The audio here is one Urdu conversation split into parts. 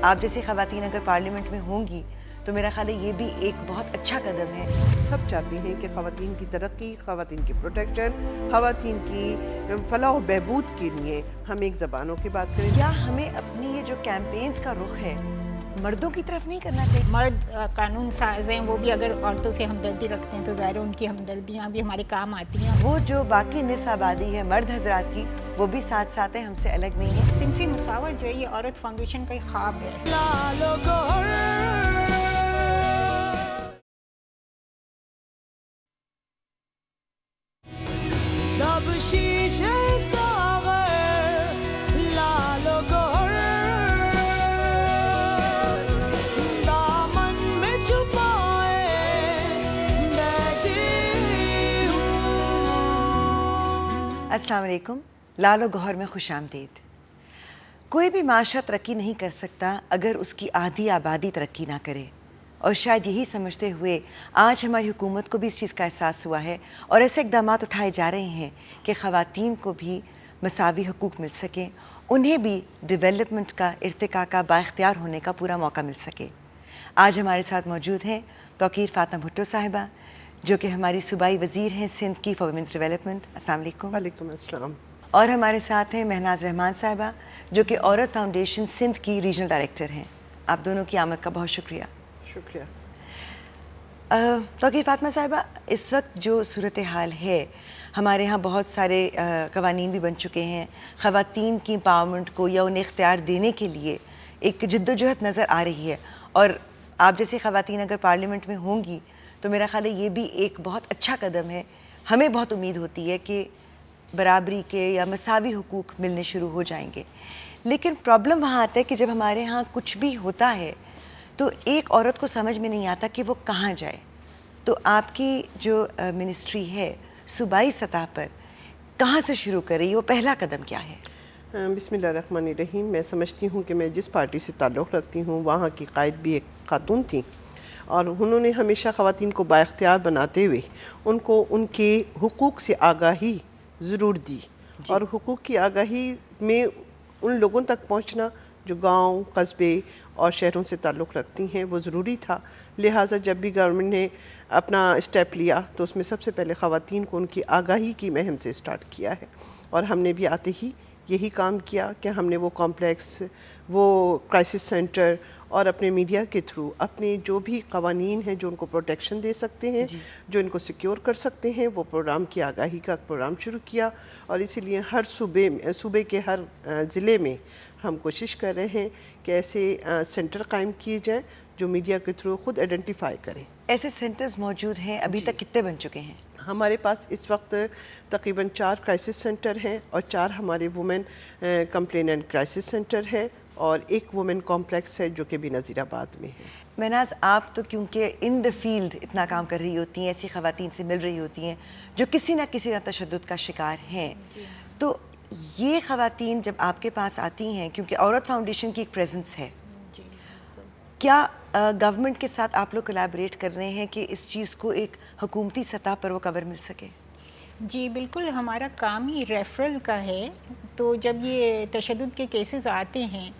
آپ جیسی خواتین اگر پارلیمنٹ میں ہوں گی تو میرا خیال ہے یہ بھی ایک بہت اچھا قدم ہے۔ سب چاہتے ہیں کہ خواتین کی ترقی، خواتین کی پروٹیکشن، خواتین کی فلاح و بہبود کے لیے ہم ایک زبانوں کی بات کریں۔ کیا ہمیں اپنی یہ جو کیمپینز کا رخ ہے مردوں کی طرف نہیں کرنا چاہیے؟ مرد قانون ساز ہیں، وہ بھی اگر عورتوں سے ہمدردی رکھتے ہیں تو ظاہر ہے ان کی ہمدردیاں بھی ہمارے کام آتی ہیں۔ وہ جو باقی نصف آبادی ہے مرد حضرات کی، وہ بھی ساتھ ساتھ ہیں، ہم سے الگ نہیں ہے۔ صنفی مساوات جو ہے یہ عورت فاؤنڈیشن کا ایک خواب ہے۔ السلام علیکم، لال و گوہر میں خوش آمدید۔ کوئی بھی معاشرہ ترقی نہیں کر سکتا اگر اس کی آدھی آبادی ترقی نہ کرے، اور شاید یہی سمجھتے ہوئے آج ہماری حکومت کو بھی اس چیز کا احساس ہوا ہے اور ایسے اقدامات اٹھائے جا رہے ہیں کہ خواتین کو بھی مساوی حقوق مل سکیں، انہیں بھی ڈیولپمنٹ کا، ارتقاء کا، بااختیار ہونے کا پورا موقع مل سکے۔ آج ہمارے ساتھ موجود ہیں توقیر فاطمہ بھٹو صاحبہ، جو کہ ہماری صوبائی وزیر ہیں سندھ کی فار ویمنس ڈیولپمنٹ۔ السلام علیکم۔ وعلیکم السلام۔ اور ہمارے ساتھ ہیں مہناز رحمان صاحبہ، جو کہ عورت فاؤنڈیشن سندھ کی ریجنل ڈائریکٹر ہیں۔ آپ دونوں کی آمد کا بہت شکریہ۔ شکریہ۔ توقیر فاطمہ صاحبہ، اس وقت جو صورتحال ہے، ہمارے ہاں بہت سارے قوانین بھی بن چکے ہیں، خواتین کی امپاورمنٹ کو یا انہیں اختیار دینے کے لیے ایک جد و جہد نظر آ رہی ہے، اور آپ جیسی خواتین اگر پارلیمنٹ میں ہوں گی تو میرا خیال ہے یہ بھی ایک بہت اچھا قدم ہے۔ ہمیں بہت امید ہوتی ہے کہ برابری کے یا مساوی حقوق ملنے شروع ہو جائیں گے، لیکن پرابلم وہاں آتا ہے کہ جب ہمارے ہاں کچھ بھی ہوتا ہے تو ایک عورت کو سمجھ میں نہیں آتا کہ وہ کہاں جائے۔ تو آپ کی جو منسٹری ہے صوبائی سطح پر کہاں سے شروع کر رہی ہے، وہ پہلا قدم کیا ہے؟ بسم اللہ الرحمن الرحیم۔ میں سمجھتی ہوں کہ میں جس پارٹی سے تعلق رکھتی ہوں وہاں کی قائد بھی ایک خاتون تھیں، اور انہوں نے ہمیشہ خواتین کو بااختیار بناتے ہوئے ان کو ان کے حقوق سے آگاہی ضرور دی، اور حقوق کی آگاہی میں ان لوگوں تک پہنچنا جو گاؤں، قصبے اور شہروں سے تعلق رکھتی ہیں وہ ضروری تھا۔ لہٰذا جب بھی گورنمنٹ نے اپنا اسٹیپ لیا تو اس میں سب سے پہلے خواتین کو ان کی آگاہی کی مہم سے اسٹارٹ کیا ہے، اور ہم نے بھی آتے ہی یہی کام کیا کہ ہم نے وہ کمپلیکس، وہ کرائسس سینٹر اور اپنے میڈیا کے تھرو اپنے جو بھی قوانین ہیں جو ان کو پروٹیکشن دے سکتے ہیں، جو ان کو سیکیور کر سکتے ہیں، وہ پروگرام کی آگاہی کا پروگرام شروع کیا، اور اسی لیے ہر صوبے کے ہر ضلع میں ہم کوشش کر رہے ہیں کہ ایسے سینٹر قائم کیے جائیں جو میڈیا کے تھرو خود آئیڈینٹیفائی کریں۔ ایسے سینٹرز موجود ہیں، ابھی تک کتنے بن چکے ہیں؟ ہمارے پاس اس وقت تقریباً 4 کرائسس سینٹر ہیں، اور 4 ہمارے وومن کمپلیننٹ کرائسس سینٹر ہے، اور ایک وومن کمپلیکس ہے جو کہ بھی نذیر آباد میں ہے۔ مہناز، آپ تو کیونکہ ان دا فیلڈ اتنا کام کر رہی ہوتی ہیں، ایسی خواتین سے مل رہی ہوتی ہیں جو کسی نہ کسی تشدد کا شکار ہیں، تو یہ خواتین جب آپ کے پاس آتی ہیں، کیونکہ عورت فاؤنڈیشن کی ایک پریزنس ہے، کیا گورنمنٹ کے ساتھ آپ لوگ کولیبریٹ کر رہے ہیں کہ اس چیز کو ایک حکومتی سطح پر وہ کور مل سکے؟ جی بالکل، ہمارا کام ہی ریفرل کا ہے، تو جب یہ تشدد کے کیسز آتے ہیں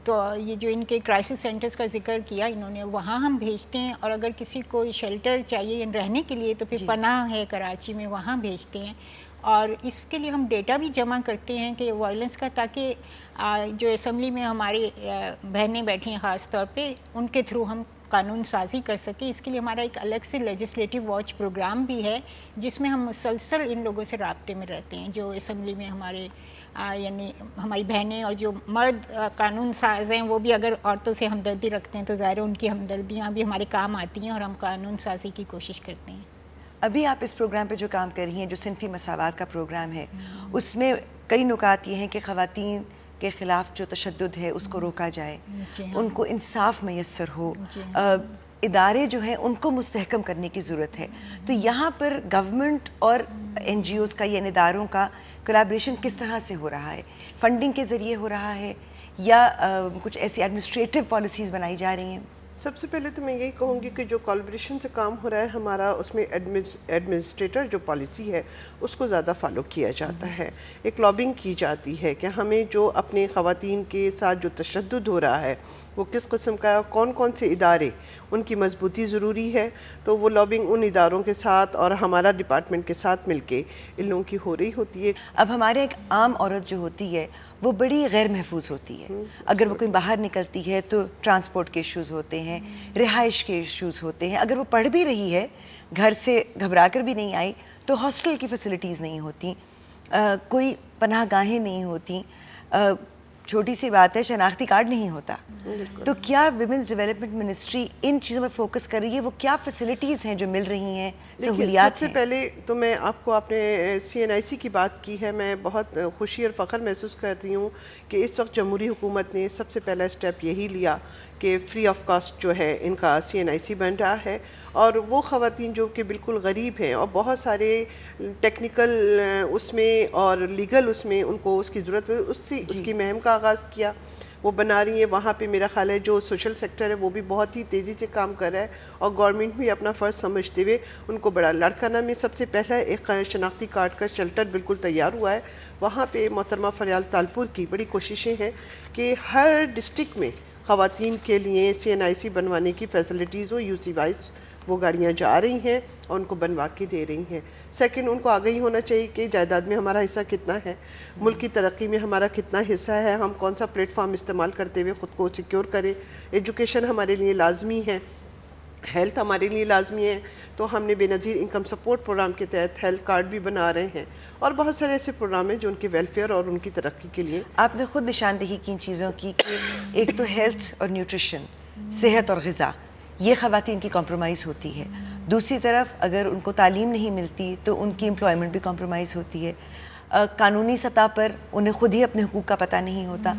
تو یہ جو ان کے کرائسس سینٹرز کا ذکر کیا انہوں نے، وہاں ہم بھیجتے ہیں، اور اگر کسی کو شیلٹر چاہیے رہنے کے لیے تو پھر پناہ ہے کراچی میں، وہاں بھیجتے ہیں، اور اس کے لیے ہم ڈیٹا بھی جمع کرتے ہیں کہ وائلنس کا، تاکہ جو اسمبلی میں ہماری بہنیں بیٹھی ہیں خاص طور پہ، ان کے تھرو ہم قانون سازی کر سکیں۔ اس کے لیے ہمارا ایک الگ سے لیجسلیٹو واچ پروگرام بھی ہے، جس میں ہم مسلسل ان لوگوں سے رابطے میں رہتے ہیں جو اسمبلی میں ہمارے یعنی ہماری بہنیں، اور جو مرد قانون ساز ہیں وہ بھی اگر عورتوں سے ہمدردی رکھتے ہیں تو ظاہر ہے ان کی ہمدردیاں بھی ہمارے کام آتی ہیں، اور ہم قانون سازی کی کوشش کرتے ہیں۔ ابھی آپ اس پروگرام پہ جو کام کر رہی ہیں، جو صنفی مساوات کا پروگرام ہے، اس میں کئی نکات یہ ہیں کہ خواتین کے خلاف جو تشدد ہے اس کو روکا جائے، ان کو انصاف میسر ہو، ادارے جو ہیں ان کو مستحکم کرنے کی ضرورت ہے۔ تو یہاں پر گورنمنٹ اور این جی اوز کا یا اداروں کا کولیبریشن کس طرح سے ہو رہا ہے؟ فنڈنگ کے ذریعے ہو رہا ہے یا کچھ ایسی ایڈمنسٹریٹو پالیسیز بنائی جا رہی ہیں؟ سب سے پہلے تو میں یہی کہوں گی کہ جو کولابریشن سے کام ہو رہا ہے ہمارا، اس میں ایڈمنسٹریٹر جو پالیسی ہے اس کو زیادہ فالو کیا جاتا ہے. ایک لابنگ کی جاتی ہے کہ ہمیں جو اپنے خواتین کے ساتھ جو تشدد ہو رہا ہے وہ کس قسم کا ہے، کون کون سے ادارے ان کی مضبوطی ضروری ہے. تو وہ لابنگ ان اداروں کے ساتھ اور ہمارا ڈپارٹمنٹ کے ساتھ مل کے ان لوگوں کی ہو رہی ہوتی ہے. اب ہمارے ایک عام عورت جو ہوتی ہے وہ بڑی غیر محفوظ ہوتی ہے. اگر وہ کہیں باہر نکلتی ہے تو ٹرانسپورٹ کے ایشوز ہوتے ہیں، رہائش کے ایشوز ہوتے ہیں. اگر وہ پڑھ بھی رہی ہے، گھر سے گھبرا کر بھی نہیں آئی، تو ہاسٹل کی فیسلٹیز نہیں ہوتی، کوئی پناہ گاہیں نہیں ہوتی. چھوٹی سی بات ہے، شناختی کارڈ نہیں ہوتا. تو کیا ویمنز ڈیولپمنٹ منسٹری ان چیزوں پہ فوکس کر رہی ہے؟ وہ کیا فیسلٹیز ہیں جو مل رہی ہیں، سہولیات سب سے پہلے تو میں آپ کو آپ نے CNIC کی بات کی ہے، میں بہت خوشی اور فخر محسوس کرتی ہوں کہ اس وقت جمہوری حکومت نے سب سے پہلا اسٹیپ یہی لیا کہ فری آف کاسٹ جو ہے ان کا CNIC بن رہا ہے. اور وہ خواتین جو کہ بالکل غریب ہیں اور بہت سارے ٹیکنیکل اس میں اور لیگل اس میں ان کو اس کی ضرورت ہے، اس کی مہم کا آغاز کیا، وہ بنا رہی ہیں. وہاں پہ میرا خیال ہے جو سوشل سیکٹر ہے وہ بھی بہت ہی تیزی سے کام کر رہا ہے، اور گورنمنٹ بھی اپنا فرض سمجھتے ہوئے ان کو بڑا. لاڑکانہ میں سب سے پہلا ایک شناختی کارڈ کا شیلٹر بالکل تیار ہوا ہے. وہاں پہ محترمہ فریال تالپور کی بڑی کوششیں ہیں کہ ہر ڈسٹرکٹ میں خواتین کے لیے CNIC بنوانے کی فیسلٹیز ہو. UC وائز وہ گاڑیاں جا رہی ہیں اور ان کو بنوا کے دے رہی ہیں. سیکنڈ، ان کو آگاہی ہونا چاہیے کہ جائیداد میں ہمارا حصہ کتنا ہے، ملک کی ترقی میں ہمارا کتنا حصہ ہے، ہم کون سا پلیٹ فارم استعمال کرتے ہوئے خود کو سیکیور کریں. ایجوکیشن ہمارے لیے لازمی ہے، ہیلتھ ہمارے لیے لازمی ہے. تو ہم نے بے نظیر انکم سپورٹ پروگرام کے تحت ہیلتھ کارڈ بھی بنا رہے ہیں، اور بہت سارے ایسے پروگرام ہیں جو ان کی ویلفیئر اور ان کی ترقی کے لیے. آپ نے خود نشاندہی کی ان چیزوں کی کہ ایک تو ہیلتھ اور نیوٹریشن، صحت اور غذا، یہ خواتین کی کمپرومائز ہوتی ہے. دوسری طرف اگر ان کو تعلیم نہیں ملتی تو ان کی امپلائمنٹ بھی کمپرومائز ہوتی ہے. قانونی سطح پر انہیں خود ہی اپنے حقوق کا پتہ نہیں ہوتا.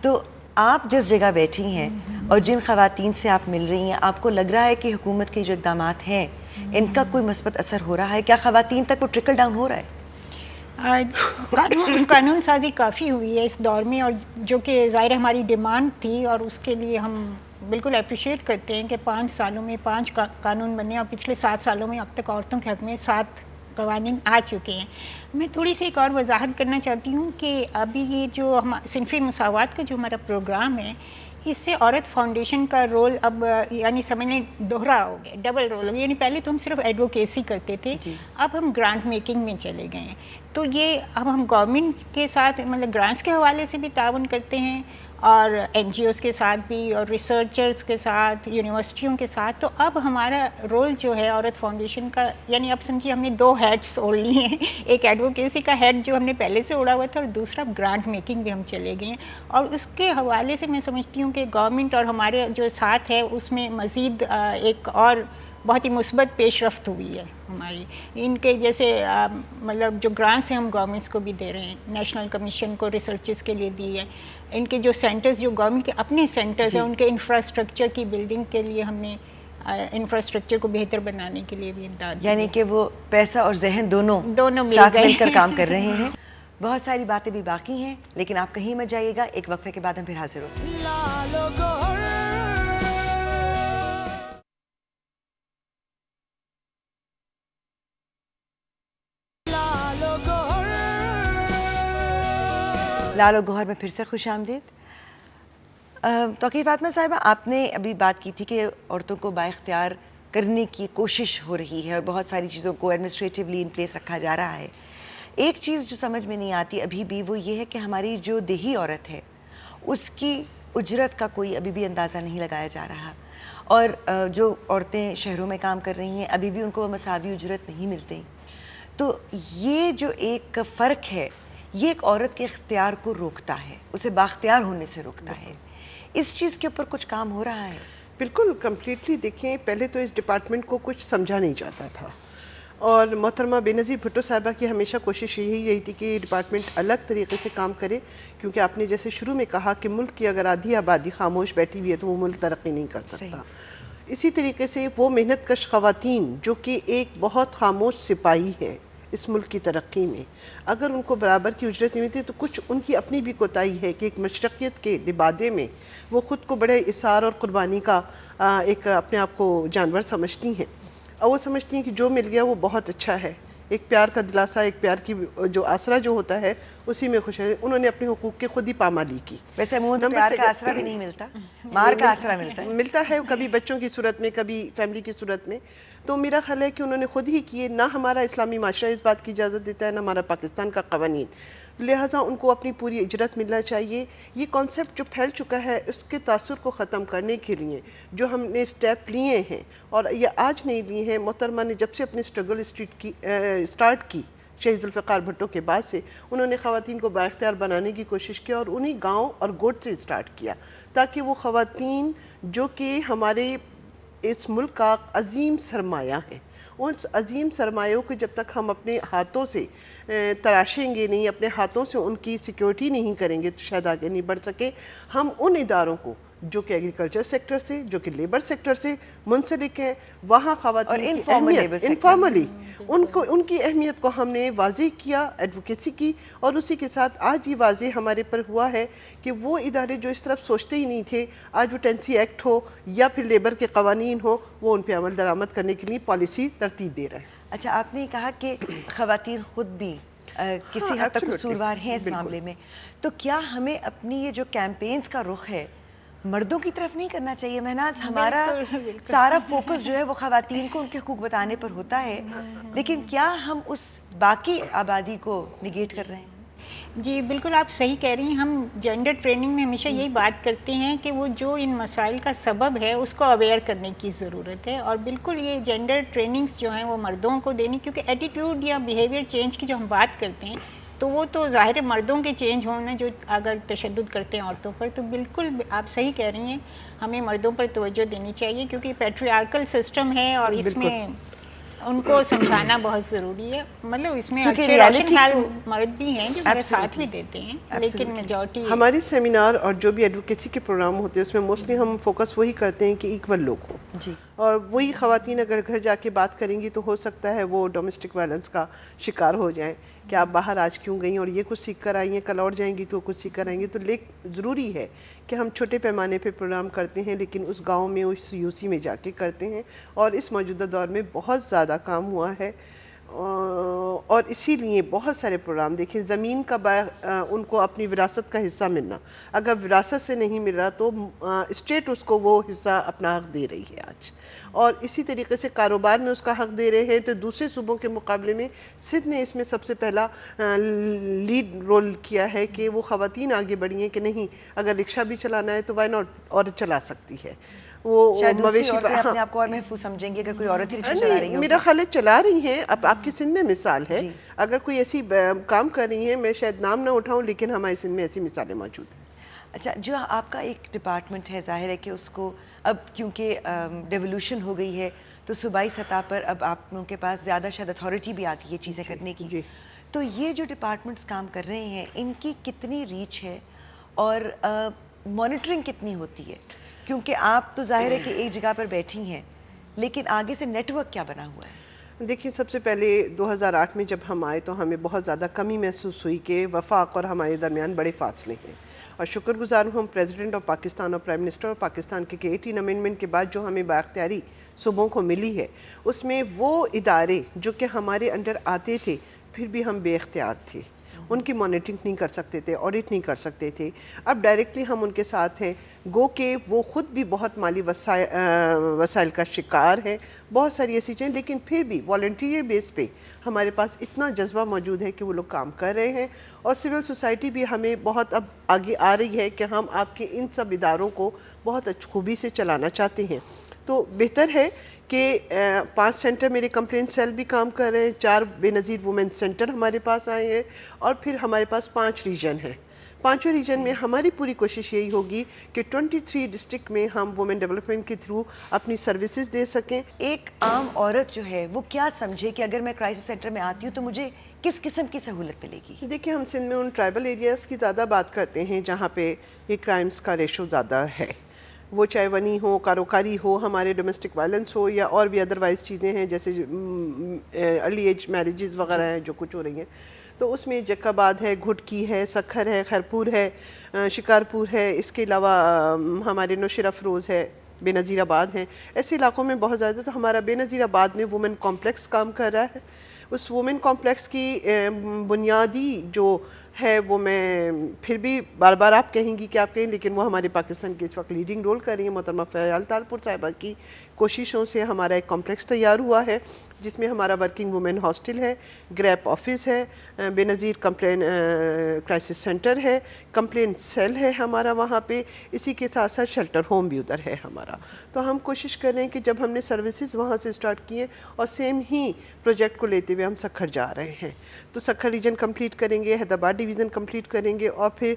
تو آپ جس جگہ بیٹھی ہیں اور جن خواتین سے آپ مل رہی ہیں، آپ کو لگ رہا ہے کہ حکومت کے جو اقدامات ہیں ان کا کوئی مثبت اثر ہو رہا ہے؟ کیا خواتین تک وہ ٹرکل ڈاؤن ہو رہا ہے؟ قانون سازی کافی ہوئی ہے اس دور میں، اور جو کہ ظاہر ہماری ڈیمانڈ تھی، اور اس کے لیے ہم بالکل اپریشیٹ کرتے ہیں کہ 5 سالوں میں 5 قانون بنے، اور پچھلے 7 سالوں میں اب تک عورتوں کے حق میں 7 قوانین آ چکے ہیں. میں تھوڑی سی ایک اور وضاحت کرنا چاہتی ہوں کہ ابھی یہ جو صنفی مساوات کا جو ہمارا پروگرام ہے، اس سے عورت فاؤنڈیشن کا رول اب یعنی سمجھنے دوہرا ہو گیا، ڈبل رول ہو گیا. یعنی پہلے تو ہم صرف ایڈوکیسی کرتے تھے، اب ہم گرانٹ میکنگ میں چلے گئے ہیں. تو یہ اب ہم گورنمنٹ کے ساتھ مطلب گرانٹس کے حوالے سے بھی تعاون کرتے ہیں، اور NGOs کے ساتھ بھی، اور ریسرچرز کے ساتھ، یونیورسٹیوں کے ساتھ. تو اب ہمارا رول جو ہے عورت فاؤنڈیشن کا، یعنی اب سمجھیے ہم نے 2 ہیڈس اوڑھ لیے ہیں. ایک ایڈوکیسی کا ہیڈ جو ہم نے پہلے سے اوڑھا ہوا تھا، اور دوسرا گرانٹ میکنگ بھی ہم چلے گئے ہیں. اور اس کے حوالے سے میں سمجھتی ہوں کہ گورنمنٹ اور ہمارے جو ساتھ ہے اس میں مزید ایک اور بہت ہی مثبت پیش رفت ہوئی ہے ہماری. ان کے جیسے مطلب جو گرانٹس ہیں ہم گورنمنٹس کو بھی دے رہے ہیں، نیشنل کمیشن کو ریسرچز کے لیے دی ہے. ان کے جو سینٹرز جو گورنمنٹ کے اپنے سینٹرز ہیں، ان کے انفراسٹرکچر کی بلڈنگ کے لیے ہم نے انفراسٹرکچر کو بہتر بنانے کے لیے بھی امداد دی. یعنی کہ وہ پیسہ اور ذہن دونوں مل ساتھ گئے، مل کر کام کر رہے ہیں. بہت ساری باتیں بھی باقی ہیں، لیکن آپ کہیں مت جائیے گا. ایک وقفے کے بعد ہم پھر حاضر ہوتے ہیں. لال و گوہر میں پھر سے خوش آمدید. توقیر فاطمہ صاحبہ، آپ نے ابھی بات کی تھی کہ عورتوں کو بااختیار کرنے کی کوشش ہو رہی ہے اور بہت ساری چیزوں کو ایڈمنسٹریٹیولی ان پلیس رکھا جا رہا ہے. ایک چیز جو سمجھ میں نہیں آتی ابھی بھی وہ یہ ہے کہ ہماری جو دیہی عورت ہے اس کی اجرت کا کوئی ابھی بھی اندازہ نہیں لگایا جا رہا، اور جو عورتیں شہروں میں کام کر رہی ہیں ابھی بھی ان کو مساوی اجرت نہیں ملتی. تو یہ جو ایک فرق ہے یہ ایک عورت کے اختیار کو روکتا ہے، اسے بااختیار ہونے سے روکتا ہے. اس چیز کے اوپر کچھ کام ہو رہا ہے؟ بالکل کمپلیٹلی. دیکھیں، پہلے تو اس ڈپارٹمنٹ کو کچھ سمجھا نہیں جاتا تھا، اور محترمہ بے نظیر بھٹو صاحبہ کی ہمیشہ کوشش یہی رہی تھی کہ یہ ڈپارٹمنٹ الگ طریقے سے کام کرے، کیونکہ آپ نے جیسے شروع میں کہا کہ ملک کی اگر آدھی آبادی خاموش بیٹھی ہوئی ہے تو وہ ملک ترقی نہیں کر سکتا. اسی طریقے سے وہ محنت کش خواتین جو کہ ایک بہت خاموش سپاہی ہے اس ملک کی ترقی میں. اگر ان کو برابر کی اجرت نہیں ملتی تو کچھ ان کی اپنی بھی کوتاہی ہے کہ ایک مشرقیت کے لبادے میں وہ خود کو بڑے اثار اور قربانی کا ایک اپنے آپ کو جانور سمجھتی ہیں، اور وہ سمجھتی ہیں کہ جو مل گیا وہ بہت اچھا ہے. ایک پیار کا دلاسا، ایک پیار کی جو آسرا جو ہوتا ہے اسی میں خوش ہے. انہوں نے اپنے حقوق کی خود ہی پامالی کی. ویسے عموماً پیار کا آسرا بھی نہیں ملتا، مار کا آسرا ملتا ہے کبھی بچوں کی صورت میں، کبھی فیملی کی صورت میں. تو میرا خیال ہے کہ انہوں نے خود ہی کیے. نہ ہمارا اسلامی معاشرہ اس بات کی اجازت دیتا ہے، نہ ہمارا پاکستان کا قوانین. لہٰذا ان کو اپنی پوری اجرت ملنا چاہیے. یہ کانسیپٹ جو پھیل چکا ہے اس کے تاثر کو ختم کرنے کے لیے جو ہم نے اسٹیپ لیے ہیں، اور یہ آج نہیں لیے ہیں، محترمہ نے جب سے اپنی اسٹرگل اسٹارٹ کی شہید ذوالفقار بھٹو کے بعد سے، انہوں نے خواتین کو بااختیار بنانے کی کوشش کی، اور انہی گاؤں اور گوٹ سے اسٹارٹ کیا تاکہ وہ خواتین جو کہ ہمارے اس ملک کا عظیم سرمایہ ہے، اس عظیم سرمایوں کو جب تک ہم اپنے ہاتھوں سے تراشیں گے نہیں، اپنے ہاتھوں سے ان کی سیکیورٹی نہیں کریں گے تو شاید آگے نہیں بڑھ سکے. ہم ان اداروں کو جو کہ ایگریکلچر سیکٹر سے، جو کہ لیبر سیکٹر سے منسلک ہیں، وہاں خواتین کی اہمیت انفارملی ان کی اہمیت کو ہم نے واضح کیا، ایڈوکیسی کی، اور اسی کے ساتھ آج یہ واضح ہمارے پر ہوا ہے کہ وہ ادارے جو اس طرف سوچتے ہی نہیں تھے، آج وہ ٹینسی ایکٹ ہو یا پھر لیبر کے قوانین ہو، وہ ان پہ عمل درآمد کرنے کے لیے پالیسی ترتیب دے رہے ہیں. اچھا، آپ نے کہا کہ خواتین خود بھی کسی حد تک قصوروار ہیں اس معاملے میں، تو کیا ہمیں اپنی یہ جو کیمپینز کا رخ ہے مردوں کی طرف نہیں کرنا چاہیے؟ مہناز، ہمارا سارا فوکس جو ہے وہ خواتین کو ان کے حقوق بتانے پر ہوتا ہے، لیکن کیا ہم اس باقی آبادی کو نگیٹ کر رہے ہیں؟ جی بالکل، آپ صحیح کہہ رہی ہیں. ہم جینڈر ٹریننگ میں ہمیشہ یہی بات کرتے ہیں کہ وہ جو ان مسائل کا سبب ہے اس کو اویئر کرنے کی ضرورت ہے، اور بالکل یہ جینڈر ٹریننگز جو ہیں وہ مردوں کو دینی، کیونکہ ایٹیٹیوڈ یا بیہیویئر چینج کی جو ہم بات کرتے ہیں تو وہ تو ظاہر مردوں کے چینج ہونا جو اگر تشدد کرتے ہیں عورتوں پر. تو بالکل آپ صحیح کہہ رہی ہیں، ہمیں مردوں پر توجہ دینی چاہیے کیونکہ پیٹریارکل سسٹم ہے، اور اس میں ان کو سمجھانا بہت ضروری ہے. مطلب اس میں اچھے روشن حال مرد بھی ہیں جو میرے ساتھ بھی دیتے ہیں، لیکن میجورٹی ہماری سیمینار اور جو بھی ایڈوکیسی کے پروگرام ہوتے ہیں اس میں موسٹلی ہم فوکس وہی کرتے ہیں کہ ایکول لوگ ہوں. جی. اور وہی خواتین اگر گھر جا کے بات کریں گی تو ہو سکتا ہے وہ ڈومیسٹک وائلنس کا شکار ہو جائیں کہ آپ باہر آج کیوں گئیں اور یہ کچھ سیکھ کر آئی ہیں، کل اور جائیں گی تو کچھ سیکھ کر آئیں گی. تو ضروری ہے کہ ہم چھوٹے پیمانے پہ پروگرام کرتے ہیں، لیکن اس گاؤں میں، اس یو سی میں جا کے کرتے ہیں، اور اس موجودہ دور میں بہت زیادہ کام ہوا ہے. اور اسی لیے بہت سارے پروگرام دیکھیں. زمین کا ان کو اپنی وراثت کا حصہ ملنا، اگر وراثت سے نہیں مل رہا تو اسٹیٹ اس کو وہ حصہ اپنا حق دے رہی ہے آج، اور اسی طریقے سے کاروبار میں اس کا حق دے رہے ہیں. تو دوسرے صوبوں کے مقابلے میں سندھ نے اس میں سب سے پہلا لیڈ رول کیا ہے کہ وہ خواتین آگے بڑھی ہیں کہ نہیں، اگر رکشہ بھی چلانا ہے تو وائی ناٹ، عورت چلا سکتی ہے. وہ مویشی اپنے آپ کو اور محفوظ سمجھیں گے اگر کوئی عورت ہی رکشہ چلا رہی ہے. میرا خیال ہے چلا رہی ہیں. اب آپ کی سندھ میں مثال ہے، اگر کوئی ایسی کام کر رہی ہیں، میں شاید نام نہ اٹھاؤں لیکن ہمارے سندھ میں ایسی مثالیں موجود ہیں. اچھا، جو آپ کا ایک ڈپارٹمنٹ ہے، ظاہر ہے کہ اس کو اب کیونکہ ڈیولوشن ہو گئی ہے تو صوبائی سطح پر اب آپ لوگوں کے پاس زیادہ شاید اتھارٹی بھی آ گئی ہے چیزیں کرنے کی. تو یہ جو ڈپارٹمنٹس کام کر رہے ہیں ان کی کتنی ریچ ہے اور مانیٹرنگ کتنی ہوتی ہے؟ کیونکہ آپ تو ظاہر ہے کہ ایک جگہ پر بیٹھی ہیں، لیکن آگے سے نیٹ ورک کیا بنا ہوا ہے؟ دیکھیں، سب سے پہلے 2008 میں جب ہم آئے تو ہمیں بہت زیادہ کمی محسوس ہوئی کہ وفاق اور ہمارے درمیان بڑے فاصلے ہیں، اور شکر گزار ہوں پریزیڈنٹ آف پاکستان اور پرائم منسٹر آف پاکستان کے 18 امینڈمنٹ کے بعد جو ہمیں بااختیاری صوبوں کو ملی ہے، اس میں وہ ادارے جو کہ ہمارے انڈر آتے تھے پھر بھی ہم بے اختیار تھے، ان کی مانیٹرنگ نہیں کر سکتے تھے، آڈٹ نہیں کر سکتے تھے. اب ڈائریکٹلی ہم ان کے ساتھ ہیں، گو کہ وہ خود بھی بہت مالی وسائل کا شکار ہے، بہت ساری ایسی چیزیں، لیکن پھر بھی والنٹیئر بیس پہ ہمارے پاس اتنا جذبہ موجود ہے کہ وہ لوگ کام کر رہے ہیں. اور سول سوسائٹی بھی ہمیں بہت اب آگے آ رہی ہے کہ ہم آپ کے ان سب اداروں کو بہت خوبی سے چلانا چاہتے ہیں. تو بہتر ہے کہ 5 سینٹر میرے کمپلین سیل بھی کام کر رہے ہیں، 4 بے نظیر وومن سینٹر ہمارے پاس آئے ہیں، اور پھر ہمارے پاس 5 ریجن ہیں. 5 ریجن میں ہماری پوری کوشش یہی ہوگی کہ 23 ڈسٹرکٹ میں ہم وومن ڈیولپمنٹ کے تھرو اپنی سروسز دے سکیں. ایک عام عورت جو ہے وہ کیا سمجھے کہ اگر میں کرائسس سینٹر میں آتی ہوں تو مجھے کس قسم کی سہولت ملے گی؟ دیکھیں، ہم سندھ میں ان ٹرائبل ایریاز کی زیادہ بات کرتے ہیں جہاں پہ یہ کرائمز کا ریشو زیادہ ہے. وہ چاہے ونی ہو، کاروکاری ہو، ہمارے ڈومیسٹک وائلنس ہو، یا اور بھی ادروائز چیزیں ہیں جیسے ارلی ایج میریجز وغیرہ ہیں جو کچھ ہو رہی ہیں. تو اس میں جک آباد ہے، گھٹکی ہے، سکھر ہے، خیرپور ہے، شکارپور ہے، اس کے علاوہ ہمارے نوشیرہ افروز ہے، بے نظیر آباد ہیں. ایسے علاقوں میں بہت زیادہ. تو ہمارا بے نظیر آباد میں وومن کمپلیکس کام کر رہا ہے. اس وومن کمپلیکس کی بنیادی جو ہے وہ میں پھر بھی بار بار آپ کہیں گی کہ آپ کہیں، لیکن وہ ہمارے پاکستان کے اس وقت لیڈنگ رول کر رہی ہیں محترمہ فیال تالپور صاحبہ کی کوششوں سے ہمارا ایک کمپلیکس تیار ہوا ہے جس میں ہمارا ورکنگ وومن ہاسٹل ہے، گریپ آفس ہے، بے نظیر کمپلین کرائسس سینٹر ہے، کمپلین سیل ہے ہمارا وہاں پہ، اسی کے ساتھ ساتھ شیلٹر ہوم بھی ادھر ہے ہمارا. تو ہم کوشش کر رہے ہیں کہ جب ہم نے سروسز وہاں سے اسٹارٹ کیے اور سیم ہی پروجیکٹ کو لیتے ہوئے ہم سکھر جا رہے ہیں. تو سکھر ریجن کمپلیٹ کریں گے، حیدرآباد ڈویژن کمپلیٹ کریں گے، اور پھر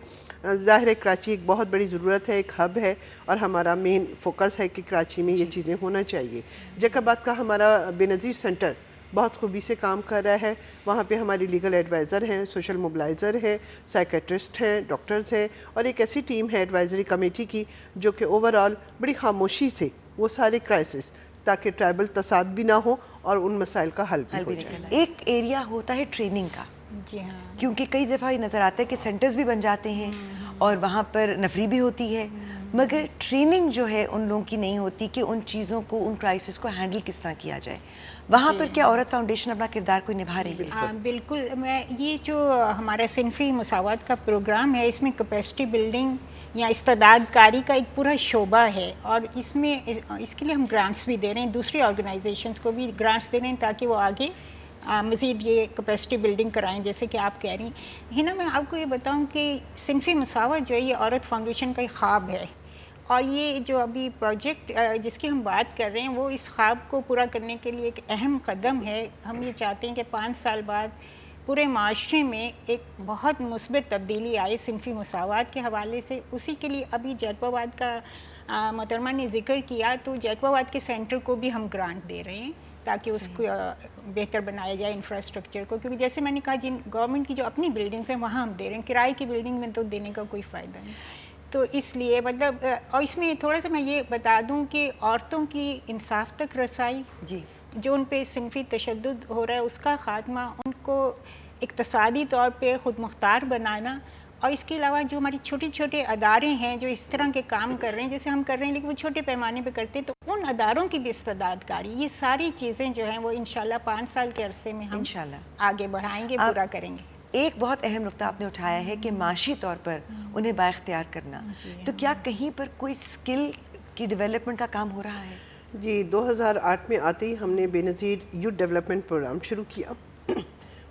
ظاہر ہے کراچی ایک بہت بڑی ضرورت ہے، ایک ہب ہے، اور ہمارا مین فوکس ہے کہ کراچی میں یہ چیزیں ہونا چاہیے. جک آباد کا ہمارا بے نظیر سینٹر بہت خوبی سے کام کر رہا ہے. وہاں پہ ہماری لیگل ایڈوائزر ہیں، سوشل موبلائزر ہیں، سائیکیٹرسٹ ہیں، ڈاکٹرز ہیں، اور ایک ایسی ٹیم ہے ایڈوائزری کمیٹی کی جو کہ اوور آل بڑی خاموشی سے وہ سارے کرائسس تاکہ ٹرائبل تصاد بھی نہ ہو اور ان مسائل کا حل بھی ہو جائے. ایک ایریا ہوتا ہے ٹریننگ کا، جی ہاں، کیونکہ کئی دفعہ یہ نظر آتا ہے کہ سینٹرز بھی بن جاتے ہیں اور وہاں پر نفری بھی ہوتی ہے، مگر ٹریننگ جو ہے ان لوگوں کی نہیں ہوتی کہ ان چیزوں کو، ان کرائسس کو ہینڈل کس طرح کیا جائے. وہاں پر کیا عورت فاؤنڈیشن اپنا کردار کوئی نبھا رہی ہے؟ ہاں بالکل. میں یہ جو ہمارا صنفی مساوات کا پروگرام ہے، اس میں کیپیسٹی بلڈنگ یا استعداد کاری کا ایک پورا شعبہ ہے، اور اس میں اس کے لیے ہم گرانٹس بھی دے رہے ہیں، دوسری آرگنائزیشنس کو بھی گرانٹس دے رہے ہیں تاکہ وہ آگے مزید یہ کیپیسٹی بلڈنگ کرائیں جیسے کہ آپ کہہ رہی ہیں نا. میں آپ کو یہ بتاؤں کہ صنفی مساوات جو ہے یہ عورت فاؤنڈیشن کا ایک خواب ہے، اور یہ جو ابھی پروجیکٹ جس کی ہم بات کر رہے ہیں وہ اس خواب کو پورا کرنے کے لیے ایک اہم قدم ہے. ہم یہ چاہتے ہیں کہ 5 سال بعد پورے معاشرے میں ایک بہت مثبت تبدیلی آئے صنفی مساوات کے حوالے سے. اسی کے لیے ابھی جیکو آباد کا محترمہ نے ذکر کیا، تو جیکو آباد کے سینٹر کو بھی ہم گرانٹ دے رہے ہیں تاکہ اس کو بہتر بنایا جائے انفراسٹرکچر کو، کیونکہ جیسے میں نے کہا جن گورنمنٹ کی جو اپنی بلڈنگس ہیں وہاں ہم دے رہے ہیں، کرائے کی بلڈنگ میں تو دینے کا کوئی فائدہ نہیں. تو اس لیے مطلب، اور اس میں تھوڑا سا میں یہ بتا دوں کہ عورتوں کی انصاف تک رسائی، جی، جو ان پہ صنفی تشدد ہو رہا ہے اس کا خاتمہ، ان کو اقتصادی طور پہ خود مختار بنانا، اور اس کے علاوہ جو ہماری چھوٹے چھوٹے ادارے ہیں جو اس طرح کے کام کر رہے ہیں جیسے ہم کر رہے ہیں لیکن وہ چھوٹے پیمانے پہ کرتے ہیں، تو ان اداروں کی بھی استعداد کاری، یہ ساری چیزیں جو ہیں وہ انشاءاللہ 5 سال کے عرصے میں ہم آگے بڑھائیں گے، پورا کریں گے. ایک بہت اہم نقطہ آپ نے اٹھایا ہے کہ معاشی طور پر انہیں بااختیار کرنا، تو کیا کہیں پر کوئی سکل کی ڈیولپمنٹ کا کام ہو رہا ہے؟ جی، 2008 میں آتے ہی ہم نے بے نظیر یوتھ ڈیولپمنٹ پروگرام شروع کیا،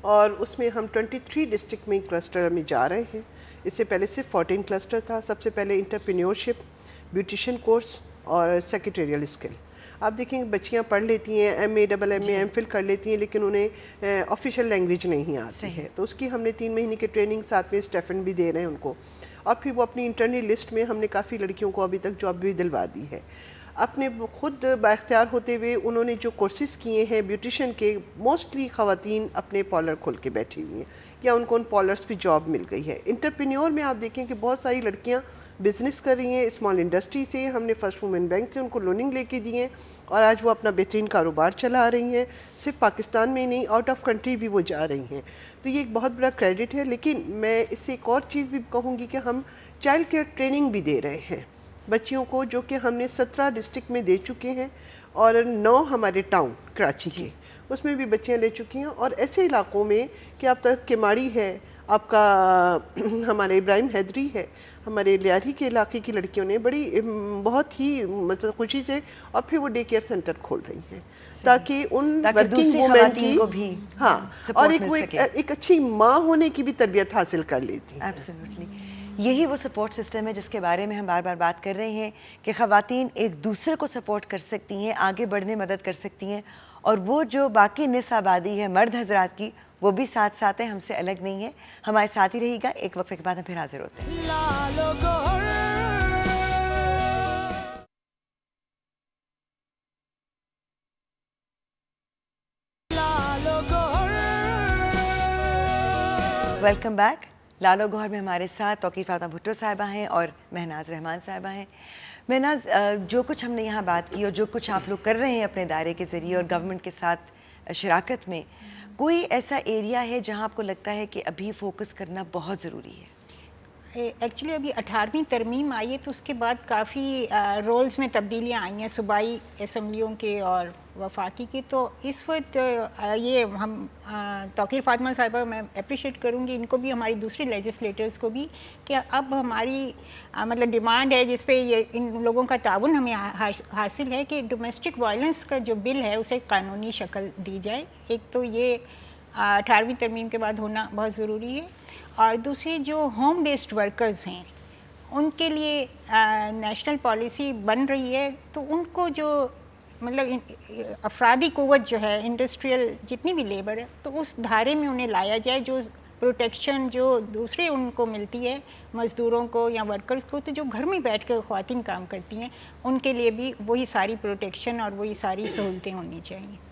اور اس میں ہم 23 ڈسٹرکٹ میں کلسٹر میں جا رہے ہیں. اس سے پہلے صرف 14 کلسٹر تھا. سب سے پہلے انٹرپرینیورشپ، بیوٹیشین کورس اور سیکریٹریل اسکل. آپ دیکھیں بچیاں پڑھ لیتی ہیں، ایم اے، ڈبل ایم اے، ایم فل کر لیتی ہیں، لیکن انہیں آفیشیل لینگویج نہیں آتی ہے. تو اس کی ہم نے 3 مہینے کی ٹریننگ، ساتھ میں اسٹیفن بھی دے رہے ہیں ان کو، اور پھر وہ اپنی انٹرنل لسٹ میں ہم نے کافی لڑکیوں کو ابھی تک جاب بھی دلوا دی ہے. اپنے خود بااختیار ہوتے ہوئے انہوں نے جو کورسز کیے ہیں بیوٹیشین کے، موسٹلی خواتین اپنے پارلر کھول کے بیٹھی ہوئی ہیں یا ان کو ان پارلرس پہ جاب مل گئی ہے. انٹرپرینیور میں آپ دیکھیں کہ بہت ساری لڑکیاں بزنس کر رہی ہیں. اسمال انڈسٹری سے ہم نے فرسٹ وومن بینک سے ان کو لوننگ لے کے دی ہیں، اور آج وہ اپنا بہترین کاروبار چلا رہی ہیں. صرف پاکستان میں نہیں، آؤٹ آف کنٹری بھی وہ جا رہی ہیں. تو یہ ایک بہت بڑا کریڈٹ ہے. لیکن میں اس سے ایک اور چیز بھی کہوں گی کہ ہم چائلڈ کیئر ٹریننگ بھی دے رہے ہیں بچیوں کو، جو کہ ہم نے 17 ڈسٹرکٹ میں دے چکے ہیں، اور 9 ہمارے ٹاؤن کراچی کے اس میں بھی بچیاں لے چکی ہیں. اور ایسے علاقوں میں کہ اب تک کیماڑی ہے آپ کا، ہمارے ابراہیم حیدری ہے، ہمارے لیاری کے علاقے کی لڑکیوں نے بڑی بہت ہی مطلب خوشی سے، اور پھر وہ ڈے کیئر سینٹر کھول رہی ہیں تاکہ ان ورکنگ وومن کی ہاں، اور ایک اچھی ماں ہونے کی بھی تربیت حاصل کر لیتی ہیں. یہی وہ سپورٹ سسٹم ہے جس کے بارے میں ہم بار بار بات کر رہے ہیں کہ خواتین ایک دوسرے کو سپورٹ کر سکتی ہیں، آگے بڑھنے مدد کر سکتی ہیں، اور وہ جو باقی نصف آبادی ہے مرد حضرات کی، وہ بھی ساتھ ساتھ ہیں، ہم سے الگ نہیں ہے. ہمارے ساتھ ہی رہی گا. ایک وقفے کے بعد ہم پھر حاضر ہوتے ہیں. Welcome back. لالو گوہر میں ہمارے ساتھ توقیر فاطمہ بھٹو صاحبہ ہیں اور مہناز رحمان صاحبہ ہیں. مہناز، جو کچھ ہم نے یہاں بات کی اور جو کچھ آپ لوگ کر رہے ہیں اپنے ادارے کے ذریعے اور گورنمنٹ کے ساتھ شراکت میں، کوئی ایسا ایریا ہے جہاں آپ کو لگتا ہے کہ ابھی فوکس کرنا بہت ضروری ہے؟ ایکچولی ابھی 18ویں ترمیم آئی ہے تو اس کے بعد کافی رولز میں تبدیلیاں آئی ہیں صوبائی اسمبلیوں کے اور وفاقی کے. تو اس وقت یہ ہم توقیر فاطمہ صاحبہ میں اپریشیٹ کروں گی ان کو بھی، ہماری دوسری لیجسلیٹرز کو بھی، کہ اب ہماری مطلب ڈیمانڈ ہے جس پہ یہ ان لوگوں کا تعاون ہمیں حاصل ہے کہ ڈومیسٹک وائلنس کا جو بل ہے اسے قانونی شکل دی جائے. ایک تو یہ 18ویں ترمیم کے بعد ہونا بہت ضروری ہے، اور دوسری جو ہوم بیسڈ ورکرز ہیں ان کے لیے نیشنل پالیسی بن رہی ہے. تو ان کو جو مطلب افرادی قوت جو ہے، انڈسٹریل جتنی بھی لیبر ہے، تو اس دھارے میں انہیں لایا جائے جو پروٹیکشن جو دوسرے ان کو ملتی ہے مزدوروں کو یا ورکرز کو. تو جو گھر میں بیٹھ کے خواتین کام کرتی ہیں ان کے لیے بھی وہی ساری پروٹیکشن اور وہی ساری سہولتیں ہونی چاہیے.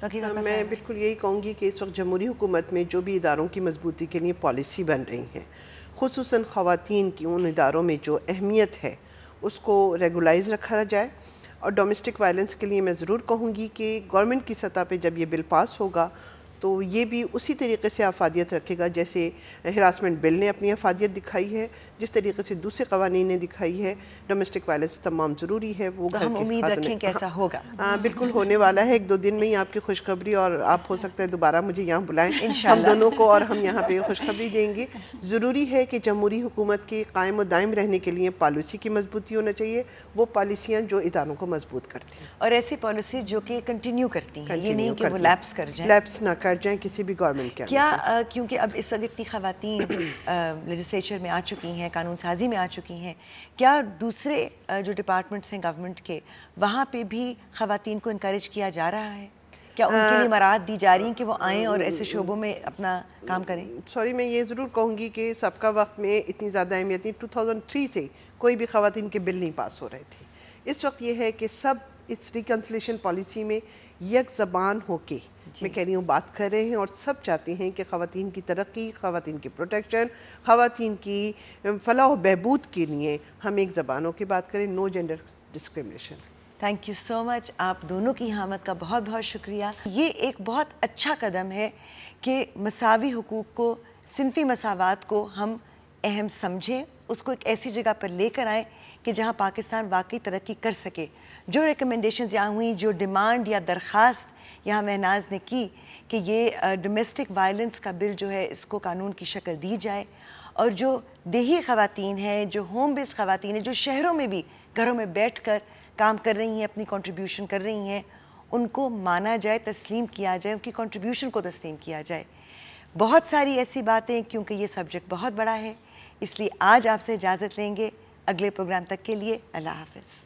میں بالکل یہی کہوں گی کہ اس وقت جمہوری حکومت میں جو بھی اداروں کی مضبوطی کے لیے پالیسی بن رہی ہیں، خصوصاً خواتین کی ان اداروں میں جو اہمیت ہے اس کو ریگولائز رکھا جائے. اور ڈومیسٹک وائلنس کے لیے میں ضرور کہوں گی کہ گورنمنٹ کی سطح پہ جب یہ بل پاس ہوگا تو یہ بھی اسی طریقے سے افادیت رکھے گا جیسے ہراسمنٹ بل نے اپنی افادیت دکھائی ہے، جس طریقے سے دوسرے قوانین نے دکھائی ہے. ڈومیسٹک وائلنس تمام ضروری ہے. وہ تو ہم امید رکھیں کہ ایسا ہوگا. بالکل ہونے والا ہے. 1-2 دن میں ہی آپ کی خوشخبری، اور آپ ہو سکتا ہے دوبارہ مجھے یہاں بلائیں ہم دونوں کو، اور ہم یہاں پہ خوشخبری دیں گے. ضروری ہے کہ جمہوری حکومت کے قائم و دائم رہنے کے لیے پالیسی کی مضبوطی ہونا چاہیے، وہ پالیسیاں جو اداروں کو مضبوط کرتی ہیں، اور ایسی پالیسی جو کہ کنٹینیو کرتی ہیں، یہ نہیں کہ وہ لیپس کر جائیں، لیپس نہ کر جائیں کسی بھی گورنمنٹ کے. کیا کیونکہ اب اس وقت اتنی خواتین لیجسلیچر میں آ چکی ہیں، قانون سازی میں آ چکی ہیں، کیا دوسرے جو ڈپارٹمنٹس ہیں گورنمنٹ کے وہاں پہ بھی خواتین کو انکریج کیا جا رہا ہے؟ کیا ان کے لیے مراعات دی جا رہی ہیں کہ وہ آئیں اور ایسے شعبوں میں اپنا کام کریں؟ سوری، میں یہ ضرور کہوں گی کہ سابقہ وقت میں اتنی زیادہ اہمیت نہیں. 2003 سے کوئی بھی خواتین کے بل نہیں پاس ہو رہے تھے. اس وقت یہ ہے کہ سب اس ریکنسلیشن پالیسی میں یک زبان ہو کے میں کہہ رہی ہوں بات کر رہے ہیں، اور سب چاہتے ہیں کہ خواتین کی ترقی، خواتین کی پروٹیکشن، خواتین کی فلاح و بہبود کے لیے ہم ایک زبان ہو کے بات کریں. No gender discrimination. Thank you so much. آپ دونوں کی آمد کا بہت بہت شکریہ. یہ ایک بہت اچھا قدم ہے کہ مساوی حقوق کو، صنفی مساوات کو ہم اہم سمجھیں، اس کو ایک ایسی جگہ پر لے کر آئیں کہ جہاں پاکستان واقعی ترقی کر سکے. جو ریکمنڈیشنز یہاں ہوئیں، جو ڈیمانڈ یا درخواست یہاں مہناز نے کی کہ یہ ڈومیسٹک وائلنس کا بل جو ہے اس کو قانون کی شکل دی جائے، اور جو دیہی خواتین ہیں، جو ہوم بیسڈ خواتین ہیں، جو شہروں میں بھی گھروں میں بیٹھ کر کام کر رہی ہیں، اپنی کنٹریبیوشن کر رہی ہیں، ان کو مانا جائے، تسلیم کیا جائے، ان کی کنٹریبیوشن کو تسلیم کیا جائے. بہت ساری ایسی باتیں، کیونکہ یہ سبجیکٹ بہت بڑا ہے، اس لیے آج آپ سے اجازت لیں گے. اگلے پروگرام تک کے لیے اللہ حافظ.